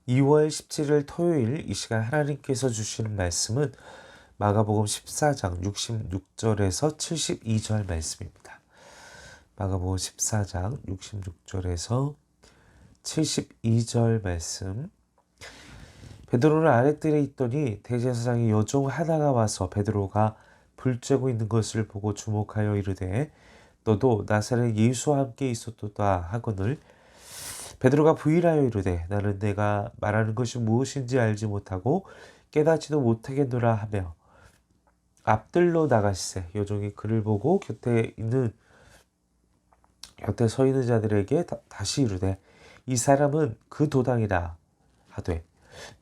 2월 17일 토요일 이 시간 하나님께서 주시는 말씀은 마가복음 14장 66절에서 72절 말씀입니다. 마가복음 14장 66절에서 72절 말씀. 베드로는 아랫뜰에 있더니 대제사장의 여종 하나가 와서 베드로가 불 쬐고 있는 것을 보고 주목하여 이르되 너도 나사렛 예수와 함께 있었도다 하거늘 베드로가 부인하여 이르되 나는 내가 말하는 것이 무엇인지 알지 못하고 깨닫지도 못하겠노라 하며 앞뜰로 나가시세. 여종이 그를 보고 곁에 서 있는 자들에게 다시 이르되 이 사람은 그 도당이라 하되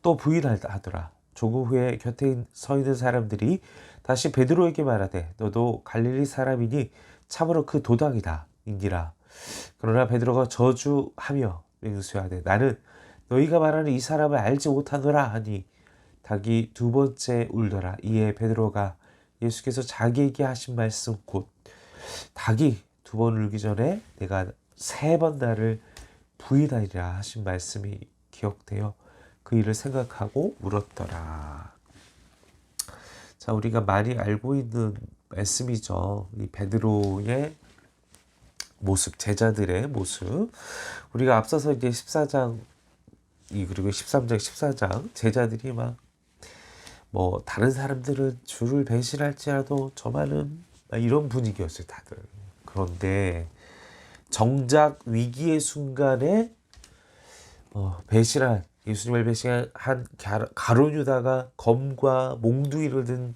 또 부인하더라. 조금 후에 곁에 서 있는 사람들이 다시 베드로에게 말하되 너도 갈릴리 사람이니 참으로 그 도당이다 인기라. 그러나 베드로가 저주하며 맹세하되 나는 너희가 말하는 이 사람을 알지 못하노라 하니 닭이 두 번째 울더라. 이에 베드로가 예수께서 자기에게 하신 말씀 곧 닭이 두 번 울기 전에 내가 세 번 나를 부인하리라 하신 말씀이 기억되어 그 일을 생각하고 울었더라. 자, 우리가 많이 알고 있는 말씀이죠. 이 베드로의 모습, 제자들의 모습. 우리가 앞서서 이제 14장 그리고 13장, 14장 제자들이 막 다른 사람들은 주를 배신할지라도 저만은 이런 분위기였어요, 다들. 그런데 정작 위기의 순간에 예수님을 배신한 가룟 유다가 검과 몽둥이를 든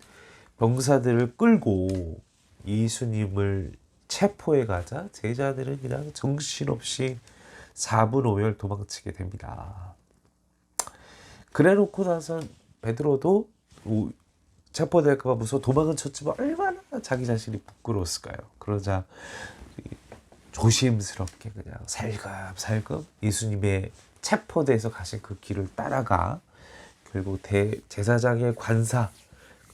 병사들을 끌고 예수님을 체포해 가자 제자들은 그냥 정신없이 4분 5열 도망치게 됩니다. 그래 놓고 나서 베드로도 체포될까 봐 무서워 도망은 쳤지만 얼마나 자기 자신이 부끄러웠을까요. 그러자 조심스럽게 그냥 살금살금 예수님의 체포돼서 가신 그 길을 따라가 결국 대제사장의 관사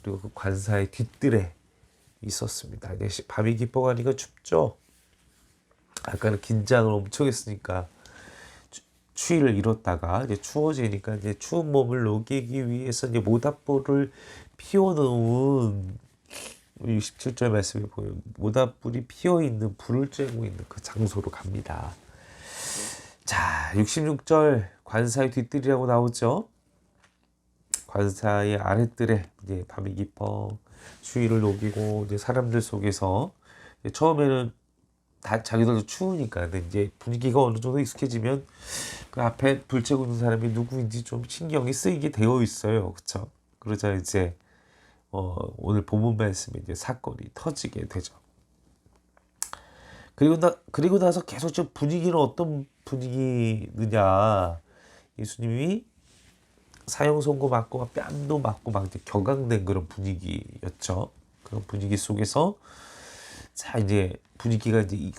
그리고 그 관사의 뒷뜰에 있었습니다. 이제 밤이 깊어가니까 춥죠. 아까는 긴장을 엄청 했으니까 추위를 잃었다가 이제 추워지니까 이제 추운 몸을 녹이기 위해서 이제 모닥불을 피워놓은 67절 말씀에 보면 모닥불이 피어있는 불을 쬐고 있는 그 장소로 갑니다. 자, 66절 관사의 뒷뜰이라고 나오죠. 관사의 아랫뜰에 이제 밤이 깊어 추위를 녹이고 이제 사람들 속에서 이제 처음에는 다 자기들도 추우니까 근데 이제 분위기가 어느 정도 익숙해지면 그 앞에 불 쬐고 있는 사람이 누구인지 좀 신경이 쓰이게 되어 있어요. 그렇죠? 그러자 이제 오늘 본문 말씀에 이제 사건이 터지게 되죠. 그리고 나서 계속 좀 분위기는 어떤 분위기느냐. 예수님이 사형 선고 받고 뺨도 맞고 막 이제 격앙된 그런 분위기였죠. 그런 분위기 속에서 자 이제 분위기가 이제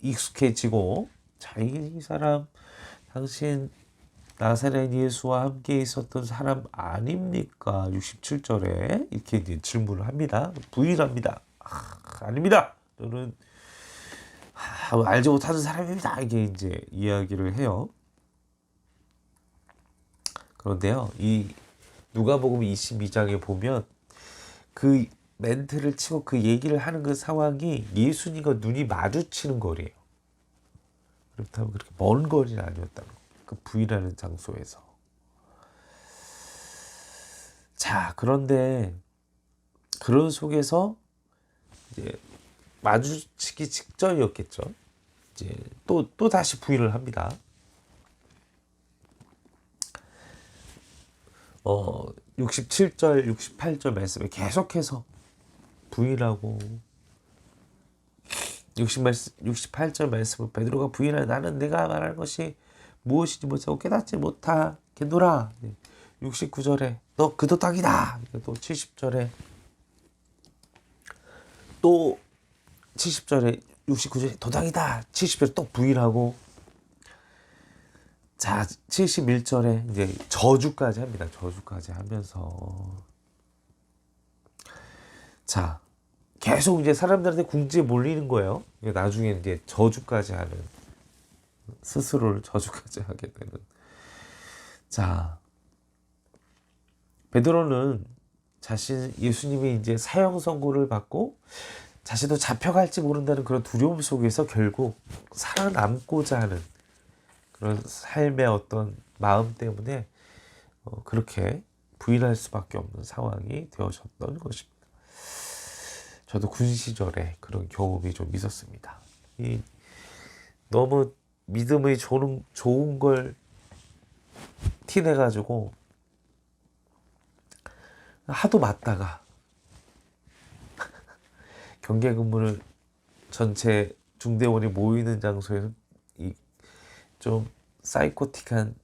익숙해지고 자 이 사람 당신 나사렛 예수와 함께 있었던 사람 아닙니까? 67절에 이렇게 이제 질문을 합니다. 부인합니다. 아닙니다. 저는 알지 못하는 사람입니다. 이게 이제 이야기를 해요. 그런데요, 이 누가복음 22장에 보면 그 멘트를 치고 그 얘기를 하는 그 상황이 예수님과 눈이 마주치는 거리예요. 그렇다면 그렇게 먼 거리는 아니었다는 거. 그 부인하는 장소에서. 자, 그런데 그런 속에서 이제 마주치기 직전이었겠죠. 이제 또 다시 부인을 합니다. 67절, 68절 말씀에 계속해서 부인하고 68절 말씀은 베드로가 부인하여 나는 내가 말하는 것이 무엇인지 못하고 깨닫지 못하겠노라. 69절에 너 그 도당이다. 또 70절에 또 70절에 69절에 도당이다. 70절에 또 부인하고 자 71절에 이제 저주까지 합니다. 저주까지 하면서 자 계속 이제 사람들한테 궁지에 몰리는 거예요. 나중에 이제 저주까지 하는 스스로를 저주까지 하게 되는 자, 베드로는 예수님이 이제 사형 선고를 받고 자신도 잡혀갈지 모른다는 그런 두려움 속에서 결국 살아남고자 하는 그런 삶의 어떤 마음 때문에 그렇게 부인할 수밖에 없는 상황이 되어졌던 것입니다. 저도 군 시절에 그런 경험이 좀 있었습니다. 너무 믿음의 좋은 걸 티내가지고 하도 맞다가 경계 근무를 전체 중대원이 모이는 장소에서 좀 사이코틱한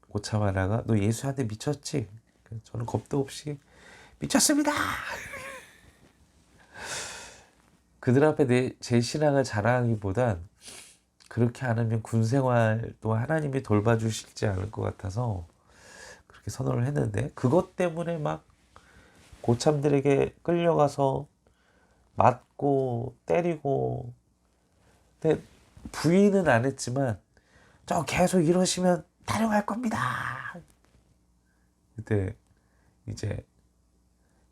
고참 하나가 너 예수한테 미쳤지? 저는 겁도 없이 미쳤습니다. 그들 앞에 제 신앙을 자랑하기보단 그렇게 안 하면 군 생활도 하나님이 돌봐주실지 않을 것 같아서 그렇게 선언을 했는데 그것 때문에 막 고참들에게 끌려가서 맞고 때리고 근데 부인은 안 했지만 저 계속 이러시면 타령할 겁니다. 그때 이제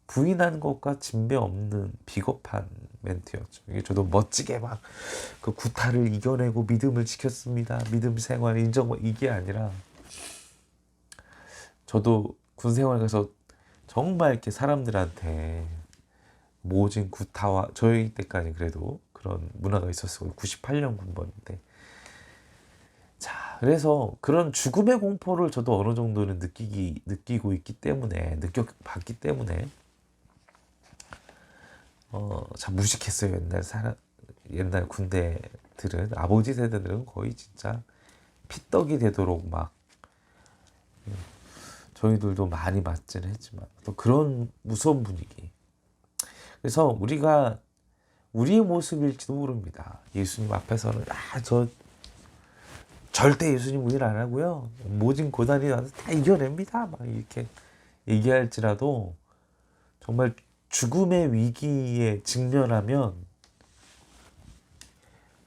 부인한 것과 진배 없는 비겁한 멘트였죠. 이게 저도 멋지게 막 그 구타를 이겨내고 믿음을 지켰습니다. 믿음 생활 인정 이게 아니라 저도 군 생활 가서 정말 이렇게 사람들한테 모진 구타와 저희 때까지 그래도 그런 문화가 있었어요. 98년 군번인데 자 그래서 그런 죽음의 공포를 저도 어느 정도는 느끼고 있기 때문에 느껴봤기 때문에 참 무식했어요. 옛날 군대들은 아버지 세대들은 거의 진짜 피떡이 되도록 막 저희들도 많이 맞지는 했지만 또 그런 무서운 분위기. 그래서 우리가 우리의 모습일지도 모릅니다. 예수님 앞에서는 저 절대 예수님 일 안 하고요. 모진 고난이 와서 다 이겨냅니다. 막 이렇게 얘기할지라도 정말 죽음의 위기에 직면하면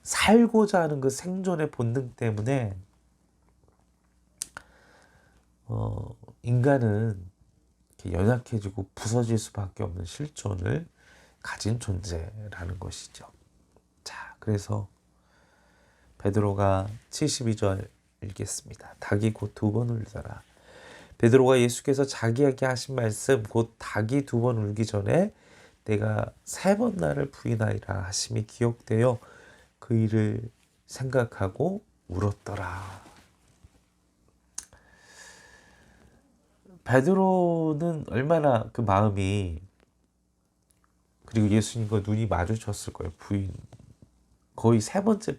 살고자 하는 그 생존의 본능 때문에 인간은 이렇게 연약해지고 부서질 수밖에 없는 실존을 가진 존재라는 것이죠. 자, 그래서 베드로가 72절 읽겠습니다. 닭이 곧 2번 울더라. 베드로가 예수께서 자기에게 하신 말씀 곧 닭이 2번 울기 전에 내가 3번 나를 부인하리라 하심이 기억되어 그 일을 생각하고 울었더라. 베드로는 얼마나 그 마음이 그리고 예수님과 눈이 마주쳤을 거예요. 거의 3번째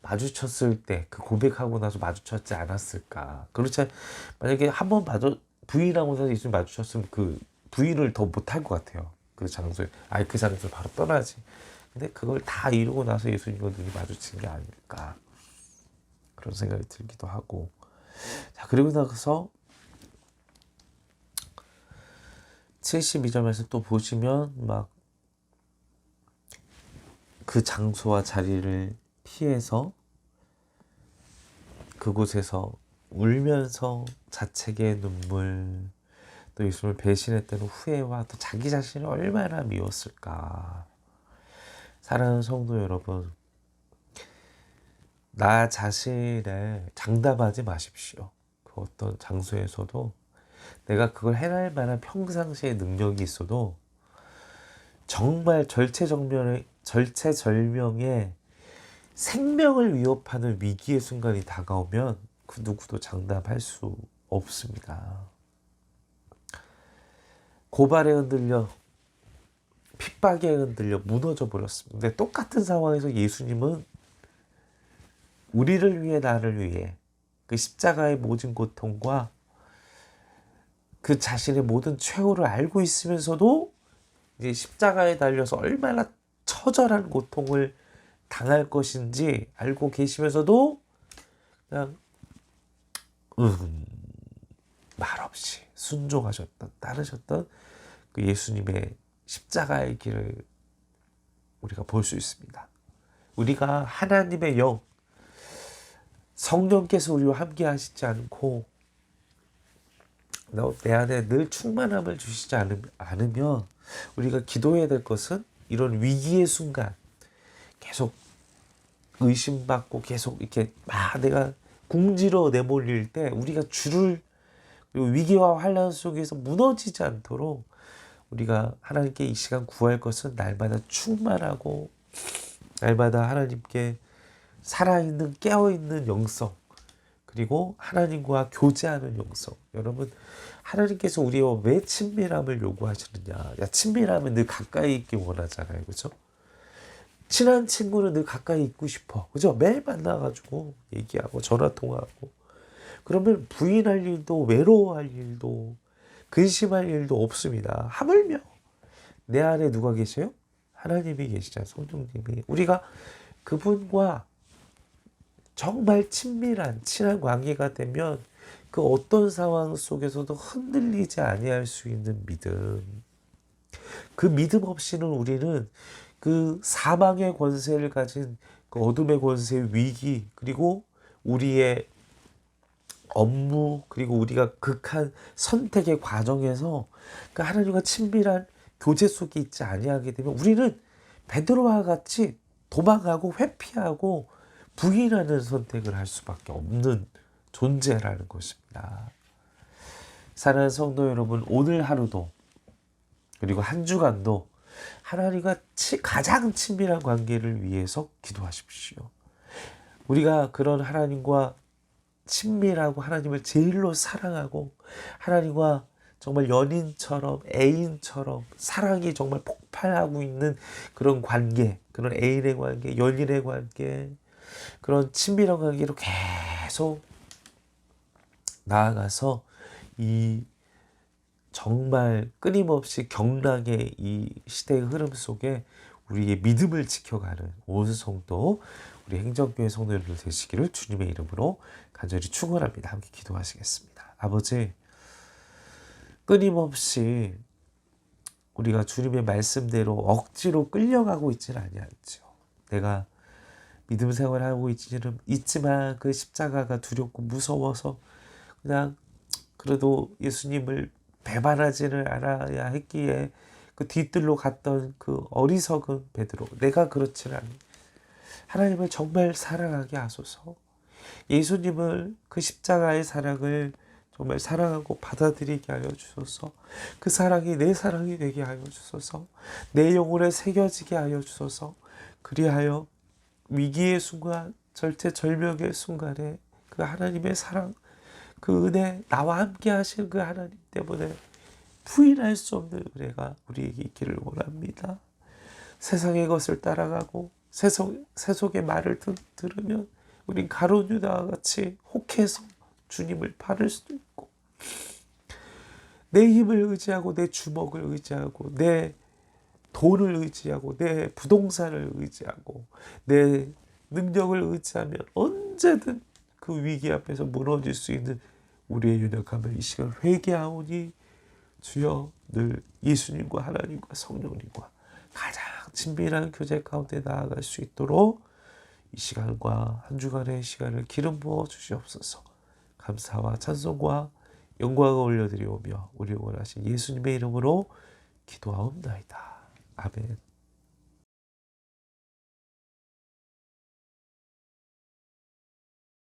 마주쳤을 때 그 고백하고 나서 마주쳤지 않았을까. 그렇지 만약에 한 번 부인하고 나서 예수님 마주쳤으면 그 부인을 더 못할 것 같아요. 그 장소에 그 장소에 바로 떠나지. 근데 그걸 다 이루고 나서 예수님과 눈이 마주친 게 아닐까 그런 생각이 들기도 하고. 자 그리고 나서 72점에서 또 보시면 막 그 장소와 자리를 피해서 그곳에서 울면서 자책의 눈물 또 예수님을 배신했다는 후회와 또 자기 자신이 얼마나 미웠을까. 사랑하는 성도 여러분, 나 자신을 장담하지 마십시오. 그 어떤 장소에서도 내가 그걸 해낼 만한 평상시의 능력이 있어도 정말 절체절명의 생명을 위협하는 위기의 순간이 다가오면 그 누구도 장담할 수 없습니다. 고발에 흔들려 핍박에 흔들려 무너져 버렸습니다. 근데 똑같은 상황에서 예수님은 우리를 위해 나를 위해 그 십자가의 모든 고통과 그 자신의 모든 최후를 알고 있으면서도 이제 십자가에 달려서 얼마나 처절한 고통을 당할 것인지 알고 계시면서도 그냥 말없이 순종하셨던 따르셨던 그 예수님의 십자가의 길을 우리가 볼 수 있습니다. 우리가 하나님의 영 성령께서 우리와 함께 하시지 않고 내 안에 늘 충만함을 주시지 않으면 우리가 기도해야 될 것은 이런 위기의 순간 계속 의심받고 계속 이렇게 막 내가 궁지로 내몰릴 때 우리가 그리고 위기와 환란 속에서 무너지지 않도록 우리가 하나님께 이 시간 구할 것은 날마다 충만하고 날마다 하나님께 살아있는 깨어있는 영성, 그리고 하나님과 교제하는 영성. 여러분, 하나님께서 우리와 왜 친밀함을 요구하시느냐. 야, 친밀함은 늘 가까이 있기 원하잖아요. 그죠? 친한 친구는 늘 가까이 있고 싶어. 그죠? 매일 만나가지고 얘기하고 전화통화하고. 그러면 부인할 일도 외로워할 일도 근심할 일도 없습니다. 하물며 내 안에 누가 계세요? 하나님이 계시잖아요. 성령님이. 우리가 그분과 정말 친한 관계가 되면 그 어떤 상황 속에서도 흔들리지 아니할 수 있는 믿음. 그 믿음 없이는 우리는 그 사망의 권세를 가진 그 어둠의 권세의 위기, 그리고 우리의 업무, 그리고 우리가 극한 선택의 과정에서 그 하나님과 친밀한 교제 속에 있지 아니하게 되면 우리는 베드로와 같이 도망가고 회피하고 부인하는 선택을 할 수밖에 없는 존재라는 것입니다. 사랑하는 성도 여러분, 오늘 하루도 그리고 한 주간도 하나님과 가장 친밀한 관계를 위해서 기도하십시오. 우리가 그런 하나님과 친밀하고 하나님을 제일로 사랑하고 하나님과 정말 연인처럼 애인처럼 사랑이 정말 폭발하고 있는 그런 관계, 그런 애인의 관계, 연인의 관계, 그런 친밀한 관계로 계속 나아가서 이 정말 끊임없이 경락의 이 시대의 흐름 속에 우리의 믿음을 지켜가는 온 성도, 우리 행정교회 성도님들 되시기를 주님의 이름으로 간절히 축원합니다. 함께 기도하시겠습니다. 아버지, 끊임없이 우리가 주님의 말씀대로 억지로 끌려가고 있지는 아니하죠. 내가 믿음 생활하고 있지만 그 십자가가 두렵고 무서워서 그냥 그래도 예수님을 배반하지를 않아야 했기에 그 뒤뜰로 갔던 그 어리석은 베드로, 내가 그렇지는 않아요. 하나님을 정말 사랑하게 하소서. 예수님을 그 십자가의 사랑을 정말 사랑하고 받아들이게 하여 주소서. 그 사랑이 내 사랑이 되게 하여 주소서. 내 영혼에 새겨지게 하여 주소서. 그리하여 위기의 순간, 절체절명의 순간에 그 하나님의 사랑, 그 은혜, 나와 함께 하신 그 하나님 때문에 부인할 수 없는 은혜가 우리에게 있기를 원합니다. 세상의 것을 따라가고 세속의 말을 들으면 우린 가룟 유다와 같이 혹해서 주님을 바를 수도 있고, 내 힘을 의지하고 내 주먹을 의지하고 내 돈을 의지하고 내 부동산을 의지하고 내 능력을 의지하면 언제든 그 위기 앞에서 무너질 수 있는 우리의 연약함을 이 시간 회개하오니 주여, 늘 예수님과 하나님과 성령님과 가장 친밀한 교제 가운데 나아갈 수 있도록 이 시간과 한 주간의 시간을 기름 부어 주시옵소서. 감사와 찬송과 영광을 올려드리오며 우리 원하신 예수님의 이름으로 기도하옵나이다. 아멘.